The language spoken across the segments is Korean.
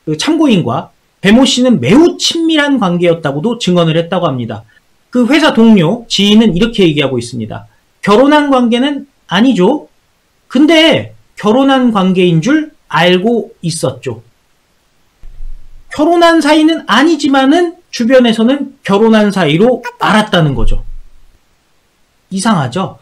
그 참고인과 배모 씨는 매우 친밀한 관계였다고도 증언을 했다고 합니다. 그 회사 동료, 지인은 이렇게 얘기하고 있습니다. 결혼한 관계는 아니죠. 근데 결혼한 관계인 줄 알고 있었죠. 결혼한 사이는 아니지만은 주변에서는 결혼한 사이로 알았다는 거죠. 이상하죠?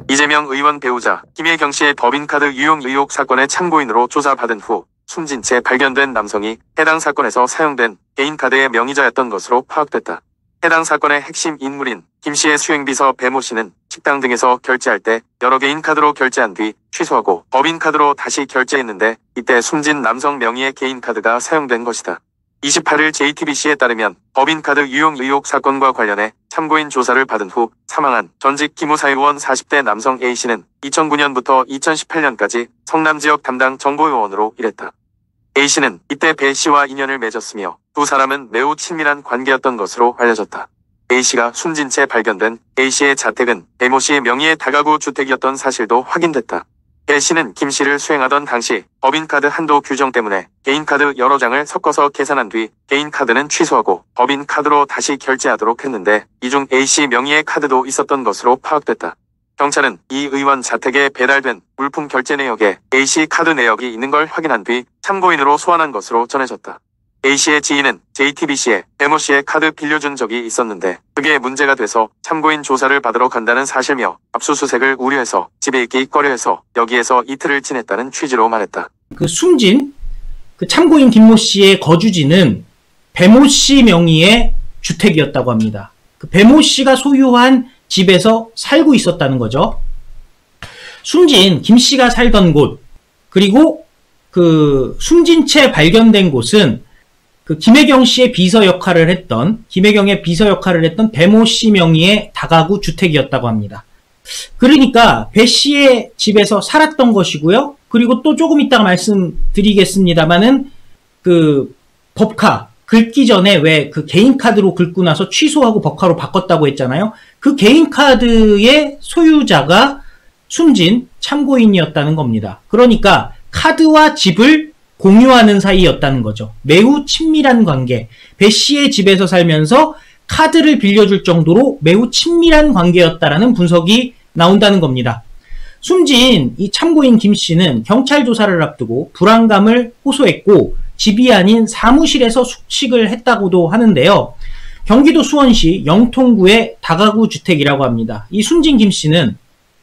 이재명 의원 배우자 김혜경 씨의 법인카드 유용 의혹 사건의 참고인으로 조사받은 후 숨진 채 발견된 남성이 해당 사건에서 사용된 개인카드의 명의자였던 것으로 파악됐다. 해당 사건의 핵심 인물인 김 씨의 수행비서 배모 씨는 식당 등에서 결제할 때 여러 개인 카드로 결제한 뒤 취소하고 법인카드로 다시 결제했는데 이때 숨진 남성 명의의 개인카드가 사용된 것이다. 28일 JTBC에 따르면 법인카드 유용 의혹 사건과 관련해 참고인 조사를 받은 후 사망한 전직 기무사의원 40대 남성 A씨는 2009년부터 2018년까지 성남지역 담당 정보요원으로 일했다. A씨는 이때 배씨와 인연을 맺었으며 두 사람은 매우 친밀한 관계였던 것으로 알려졌다. A씨가 숨진 채 발견된 A씨의 자택은 배모씨 명의의 다가구 주택이었던 사실도 확인됐다. 배씨는 김씨를 수행하던 당시 법인카드 한도 규정 때문에 개인카드 여러 장을 섞어서 계산한 뒤 개인카드는 취소하고 법인카드로 다시 결제하도록 했는데 이 중 A씨 명의의 카드도 있었던 것으로 파악됐다. 경찰은 이 의원 자택에 배달된 물품 결제 내역에 A씨 카드 내역이 있는 걸 확인한 뒤 참고인으로 소환한 것으로 전해졌다. A씨의 지인은 JTBC에 배모씨의 카드 빌려준 적이 있었는데 그게 문제가 돼서 참고인 조사를 받으러 간다는 사실며 압수수색을 우려해서 집에 있기 꺼려해서 여기에서 이틀을 지냈다는 취지로 말했다. 그 숨진 그 참고인 김모씨의 거주지는 배모씨 명의의 주택이었다고 합니다. 그 배모씨가 소유한 집에서 살고 있었다는 거죠. 숨진 김씨가 살던 곳, 그리고 그 숨진 채 발견된 곳은 그 김혜경 씨의 비서 역할을 했던, 김혜경의 비서 역할을 했던 배모 씨 명의의 다가구 주택이었다고 합니다. 그러니까 배 씨의 집에서 살았던 것이고요. 그리고 또 조금 이따가 말씀드리겠습니다만은 그 법카 긁기 전에 왜 그 개인 카드로 긁고 나서 취소하고 법카로 바꿨다고 했잖아요. 그 개인 카드의 소유자가 숨진 참고인이었다는 겁니다. 그러니까 카드와 집을 공유하는 사이였다는 거죠. 매우 친밀한 관계. 배 씨의 집에서 살면서 카드를 빌려줄 정도로 매우 친밀한 관계였다라는 분석이 나온다는 겁니다. 숨진 이 참고인 김 씨는 경찰 조사를 앞두고 불안감을 호소했고 집이 아닌 사무실에서 숙식을 했다고도 하는데요. 경기도 수원시 영통구의 다가구 주택이라고 합니다. 이 숨진 김 씨는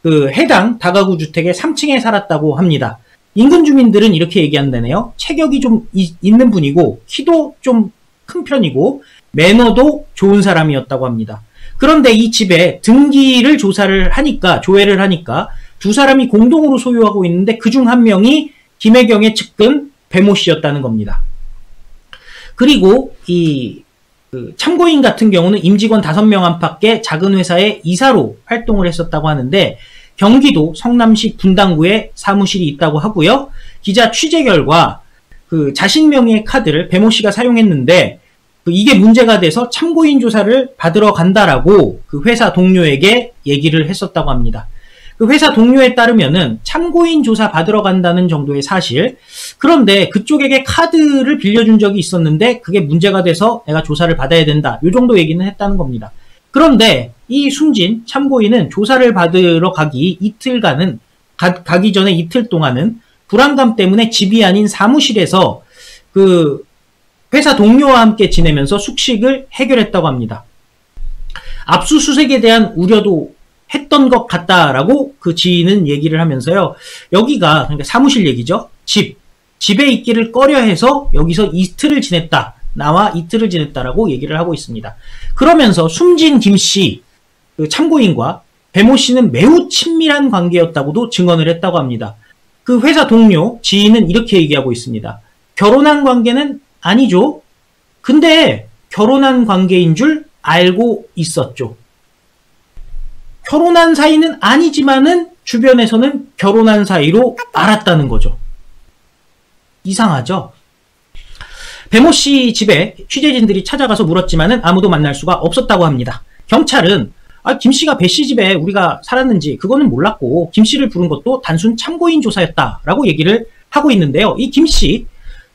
그 해당 다가구 주택의 3층에 살았다고 합니다. 인근 주민들은 이렇게 얘기한다네요. 체격이 좀 있는 분이고 키도 좀 큰 편이고 매너도 좋은 사람이었다고 합니다. 그런데 이 집에 등기를 조회를 하니까 두 사람이 공동으로 소유하고 있는데 그중 한 명이 김혜경의 측근 배모 씨였다는 겁니다. 그리고 이 참고인 같은 경우는 임직원 5명 안팎의 작은 회사의 이사로 활동을 했었다고 하는데 경기도 성남시 분당구에 사무실이 있다고 하고요. 기자 취재 결과 그 자신 명의의 카드를 배모 씨가 사용했는데 이게 문제가 돼서 참고인 조사를 받으러 간다라고 그 회사 동료에게 얘기를 했었다고 합니다. 그 회사 동료에 따르면은 참고인 조사 받으러 간다는 정도의 사실. 그런데 그쪽에게 카드를 빌려준 적이 있었는데 그게 문제가 돼서 내가 조사를 받아야 된다. 요 정도 얘기는 했다는 겁니다. 그런데 이 숨진 참고인은 조사를 받으러 가기 전에 이틀 동안은 불안감 때문에 집이 아닌 사무실에서 그 회사 동료와 함께 지내면서 숙식을 해결했다고 합니다. 압수수색에 대한 우려도 했던 것 같다라고 그 지인은 얘기를 하면서요. 여기가 그러니까 사무실 얘기죠. 집에 있기를 꺼려해서 여기서 이틀을 지냈다. 나와 이틀을 지냈다라고 얘기를 하고 있습니다. 그러면서 숨진 김 씨, 그 참고인과 배모 씨는 매우 친밀한 관계였다고도 증언을 했다고 합니다. 그 회사 동료, 지인은 이렇게 얘기하고 있습니다. 결혼한 관계는 아니죠. 근데 결혼한 관계인 줄 알고 있었죠. 결혼한 사이는 아니지만은 주변에서는 결혼한 사이로 알았다는 거죠. 이상하죠? 배모 씨 집에 취재진들이 찾아가서 물었지만은 아무도 만날 수가 없었다고 합니다. 경찰은 김 씨가 배 씨 집에 우리가 살았는지 그거는 몰랐고 김 씨를 부른 것도 단순 참고인 조사였다라고 얘기를 하고 있는데요. 이 김 씨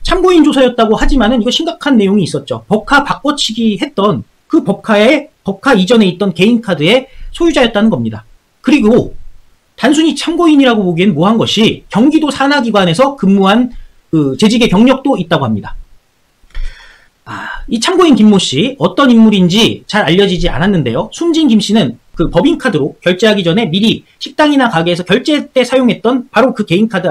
참고인 조사였다고 하지만은 이거 심각한 내용이 있었죠. 법카 바꿔치기 했던 그 법카 이전에 있던 개인 카드의 소유자였다는 겁니다. 그리고 단순히 참고인이라고 보기엔 뭐한 것이 경기도 산하기관에서 근무한 그 재직의 경력도 있다고 합니다. 이 참고인 김모 씨 어떤 인물인지 잘 알려지지 않았는데요. 숨진 김 씨는 그 법인카드로 결제하기 전에 미리 식당이나 가게에서 결제 때 사용했던 바로 그 개인카드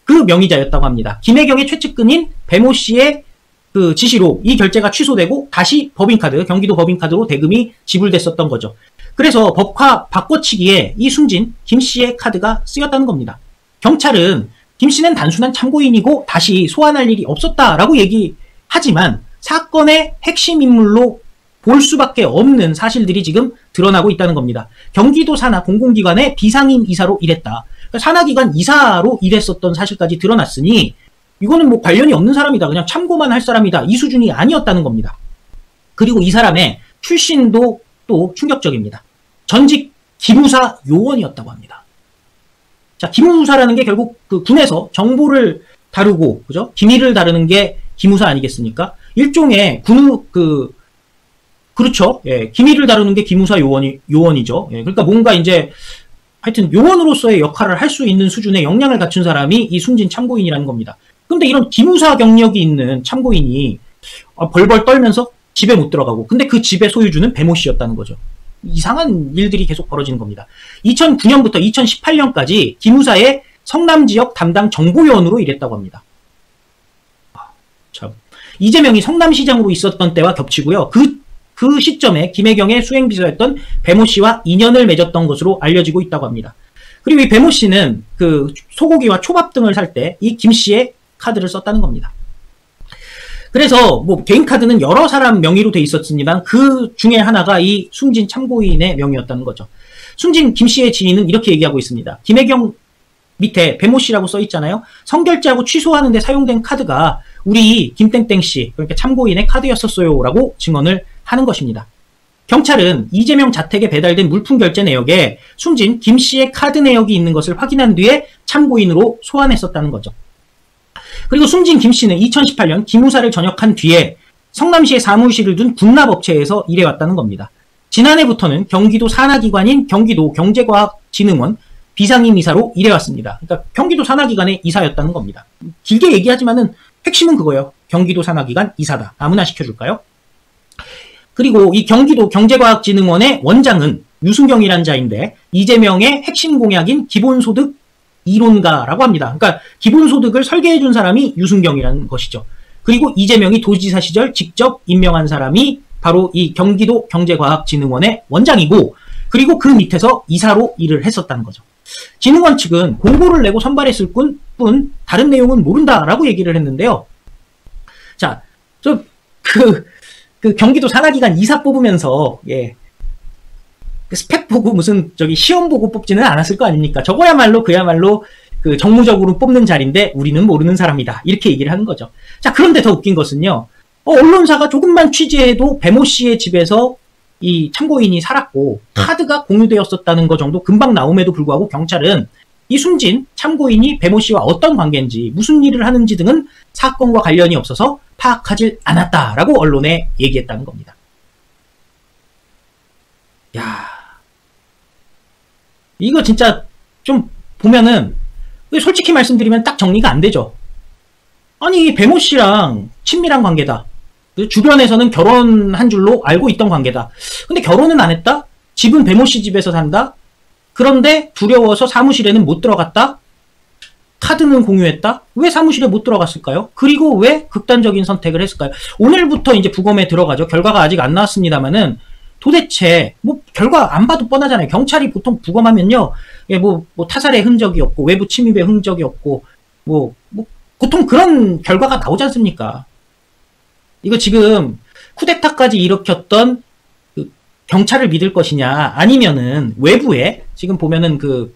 그 명의자였다고 합니다. 김혜경의 최측근인 배모 씨의 그 지시로 이 결제가 취소되고 다시 법인카드, 경기도 법인카드로 대금이 지불됐었던 거죠. 그래서 법카 바꿔치기에 이 숨진 김 씨의 카드가 쓰였다는 겁니다. 경찰은 김 씨는 단순한 참고인이고 다시 소환할 일이 없었다라고 얘기하지만 사건의 핵심 인물로 볼 수밖에 없는 사실들이 지금 드러나고 있다는 겁니다. 경기도 산하 공공기관의 비상임 이사로 일했다. 그러니까 산하기관 이사로 일했었던 사실까지 드러났으니 이거는 뭐 관련이 없는 사람이다. 그냥 참고만 할 사람이다. 이 수준이 아니었다는 겁니다. 그리고 이 사람의 출신도 또 충격적입니다. 전직 기무사 요원이었다고 합니다. 자, 기무사라는 게 결국 그 군에서 정보를 다루고, 그죠? 기밀을 다루는 게 기무사 아니겠습니까? 일종의 그렇죠. 예, 기밀을 다루는 게 기무사 요원이죠. 예, 그러니까 뭔가 이제 하여튼 요원으로서의 역할을 할 수 있는 수준의 역량을 갖춘 사람이 이 숨진 참고인이라는 겁니다. 근데 이런 기무사 경력이 있는 참고인이 벌벌 떨면서 집에 못 들어가고, 근데 그 집의 소유주는 배모 씨였다는 거죠. 이상한 일들이 계속 벌어지는 겁니다. 2009년부터 2018년까지 기무사의 성남 지역 담당 정보요원으로 일했다고 합니다. 참. 이재명이 성남시장으로 있었던 때와 겹치고요. 그 시점에 김혜경의 수행비서였던 배모 씨와 인연을 맺었던 것으로 알려지고 있다고 합니다. 그리고 이 배모 씨는 그 소고기와 초밥 등을 살 때 이 김 씨의 카드를 썼다는 겁니다. 그래서 뭐 개인 카드는 여러 사람 명의로 돼 있었지만 그 중에 하나가 이 숨진 참고인의 명의였다는 거죠. 숨진 김 씨의 지인은 이렇게 얘기하고 있습니다. 김혜경 밑에 배모 씨라고 써 있잖아요. 성결제하고 취소하는 데 사용된 카드가 우리 김땡땡 씨, 그러니까 참고인의 카드였었어요 라고 증언을 하는 것입니다. 경찰은 이재명 자택에 배달된 물품 결제 내역에 숨진 김 씨의 카드 내역이 있는 것을 확인한 뒤에 참고인으로 소환했었다는 거죠. 그리고 숨진 김 씨는 2018년 기무사를 전역한 뒤에 성남시에 사무실을 둔 군납업체에서 일해왔다는 겁니다. 지난해부터는 경기도 산하기관인 경기도 경제과학진흥원 비상임 이사로 일해왔습니다. 그러니까 경기도 산하기관의 이사였다는 겁니다. 길게 얘기하지만은 핵심은 그거예요. 경기도 산하기관 이사다. 아무나 시켜줄까요? 그리고 이 경기도 경제과학진흥원의 원장은 유승경이라는 자인데 이재명의 핵심 공약인 기본소득 이론가라고 합니다. 그러니까 기본소득을 설계해준 사람이 유승경이라는 것이죠. 그리고 이재명이 도지사 시절 직접 임명한 사람이 바로 이 경기도 경제과학진흥원의 원장이고, 그리고 그 밑에서 이사로 일을 했었다는 거죠. 진흥원 측은 공고를 내고 선발했을 뿐 다른 내용은 모른다라고 얘기를 했는데요. 자, 그 경기도 산하기관 이사 뽑으면서 스펙 보고 무슨 시험 보고 뽑지는 않았을 거 아닙니까? 그야말로 그 정무적으로 뽑는 자리인데 우리는 모르는 사람이다. 이렇게 얘기를 하는 거죠. 자, 그런데 더 웃긴 것은요. 언론사가 조금만 취재해도 배모 씨의 집에서 이 참고인이 살았고 카드가 공유되었었다는 것 정도 금방 나옴에도 불구하고 경찰은 이 숨진 참고인이 배모 씨와 어떤 관계인지 무슨 일을 하는지 등은 사건과 관련이 없어서 파악하지 않았다라고 언론에 얘기했다는 겁니다. 야, 이거 진짜 좀 보면은 솔직히 말씀드리면 딱 정리가 안 되죠. 아니, 배모 씨랑 친밀한 관계다. 주변에서는 결혼한 줄로 알고 있던 관계다. 근데 결혼은 안 했다? 집은 배모 씨 집에서 산다? 그런데 두려워서 사무실에는 못 들어갔다? 카드는 공유했다? 왜 사무실에 못 들어갔을까요? 그리고 왜 극단적인 선택을 했을까요? 오늘부터 이제 부검에 들어가죠. 결과가 아직 안 나왔습니다만은 도대체 뭐 결과 안 봐도 뻔하잖아요. 경찰이 보통 부검하면요, 뭐 타살의 흔적이 없고 외부 침입의 흔적이 없고 뭐 보통 그런 결과가 나오지 않습니까? 이거 지금 쿠데타까지 일으켰던 그 경찰을 믿을 것이냐, 아니면은 외부에 지금 보면은 그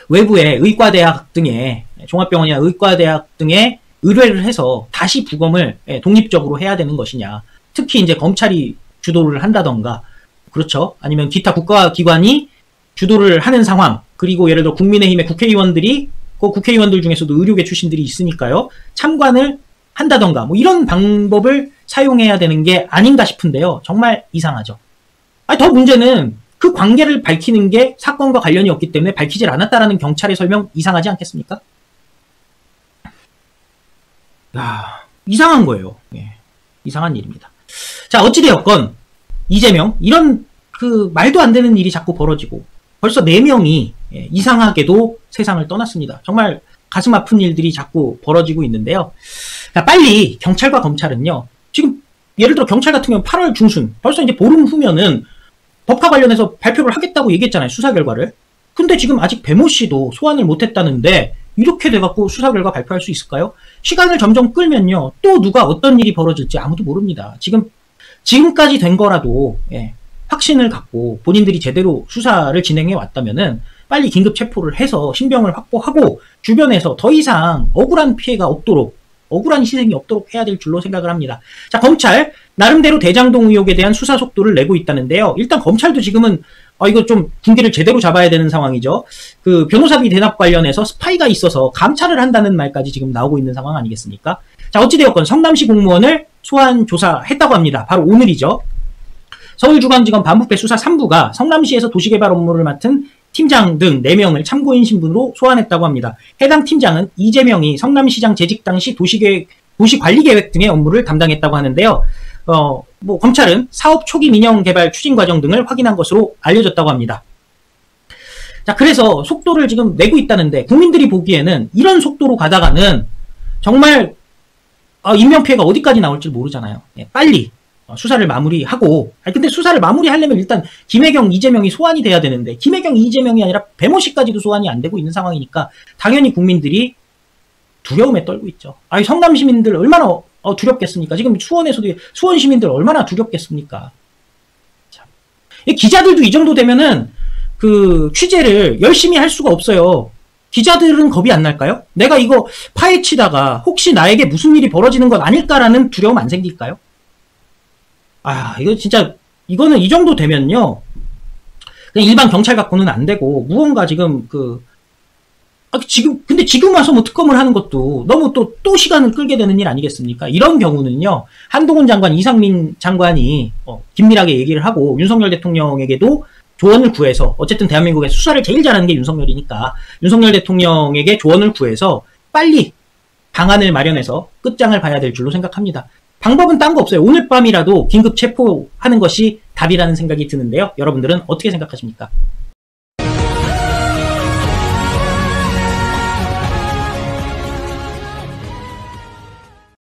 외부의 의과대학 등의 종합병원이나 의과대학 등의 의뢰를 해서 다시 부검을 독립적으로 해야 되는 것이냐. 특히 이제 검찰이 주도를 한다던가 그렇죠. 아니면 기타 국가기관이 주도를 하는 상황, 그리고 예를 들어 국민의힘의 국회의원들이 그 국회의원들 중에서도 의료계 출신들이 있으니까요. 참관을 한다던가 뭐 이런 방법을 사용해야 되는 게 아닌가 싶은데요. 정말 이상하죠. 더 문제는 그 관계를 밝히는 게 사건과 관련이 없기 때문에 밝히질 않았다라는 경찰의 설명 이상하지 않겠습니까? 이상한 거예요. 예, 이상한 일입니다. 자, 어찌되었건 이재명 이런 그 말도 안 되는 일이 자꾸 벌어지고 벌써 4명이 이상하게도 세상을 떠났습니다. 정말 가슴 아픈 일들이 자꾸 벌어지고 있는데요. 그러니까 빨리 경찰과 검찰은요. 지금 예를 들어 경찰 같은 경우는 8월 중순 벌써 이제 보름 후면은 법과 관련해서 발표를 하겠다고 얘기했잖아요. 수사 결과를. 근데 지금 아직 배모 씨도 소환을 못했다는데 이렇게 돼갖고 수사 결과 발표할 수 있을까요? 시간을 점점 끌면요. 또 누가 어떤 일이 벌어질지 아무도 모릅니다. 지금까지 된 거라도 확신을 갖고 본인들이 제대로 수사를 진행해 왔다면은 빨리 긴급 체포를 해서 신병을 확보하고 주변에서 더 이상 억울한 피해가 없도록 억울한 희생이 없도록 해야 될 줄로 생각을 합니다. 자, 검찰 나름대로 대장동 의혹에 대한 수사 속도를 내고 있다는데요. 일단 검찰도 지금은 이거 좀 군기를 제대로 잡아야 되는 상황이죠. 그 변호사비 대납 관련해서 스파이가 있어서 감찰을 한다는 말까지 지금 나오고 있는 상황 아니겠습니까? 자, 어찌되었건 성남시 공무원을 소환 조사했다고 합니다. 바로 오늘이죠. 서울중앙지검 반부패 수사 3부가 성남시에서 도시개발 업무를 맡은 팀장 등 4명을 참고인 신분으로 소환했다고 합니다. 해당 팀장은 이재명이 성남시장 재직 당시 도시관리계획 등의 업무를 담당했다고 하는데요. 검찰은 사업 초기 민영 개발 추진 과정 등을 확인한 것으로 알려졌다고 합니다. 자, 그래서 속도를 지금 내고 있다는데 국민들이 보기에는 이런 속도로 가다가는 정말 인명피해가 어디까지 나올지 모르잖아요. 빨리 수사를 마무리하고 근데 수사를 마무리하려면 일단 김혜경, 이재명이 소환이 돼야 되는데 김혜경, 이재명이 아니라 배모 씨까지도 소환이 안 되고 있는 상황이니까 당연히 국민들이 두려움에 떨고 있죠. 성남 시민들 얼마나 두렵겠습니까? 지금 수원에서도 수원 시민들 얼마나 두렵겠습니까? 참. 기자들도 이 정도 되면은 그 취재를 열심히 할 수가 없어요. 기자들은 겁이 안 날까요? 내가 이거 파헤치다가 혹시 나에게 무슨 일이 벌어지는 건 아닐까라는 두려움 안 생길까요? 이거 진짜 이거는 이 정도 되면요. 그냥 일반 경찰 갖고는 안 되고 무언가 지금 근데 지금 와서 뭐 특검을 하는 것도 너무 또 시간을 끌게 되는 일 아니겠습니까? 이런 경우는요, 한동훈 장관, 이상민 장관이 긴밀하게 얘기를 하고 윤석열 대통령에게도 조언을 구해서 어쨌든 대한민국에서 수사를 제일 잘하는 게 윤석열이니까 윤석열 대통령에게 조언을 구해서 빨리 방안을 마련해서 끝장을 봐야 될 줄로 생각합니다. 방법은 딴 거 없어요. 오늘 밤이라도 긴급 체포하는 것이 답이라는 생각이 드는데요. 여러분들은 어떻게 생각하십니까?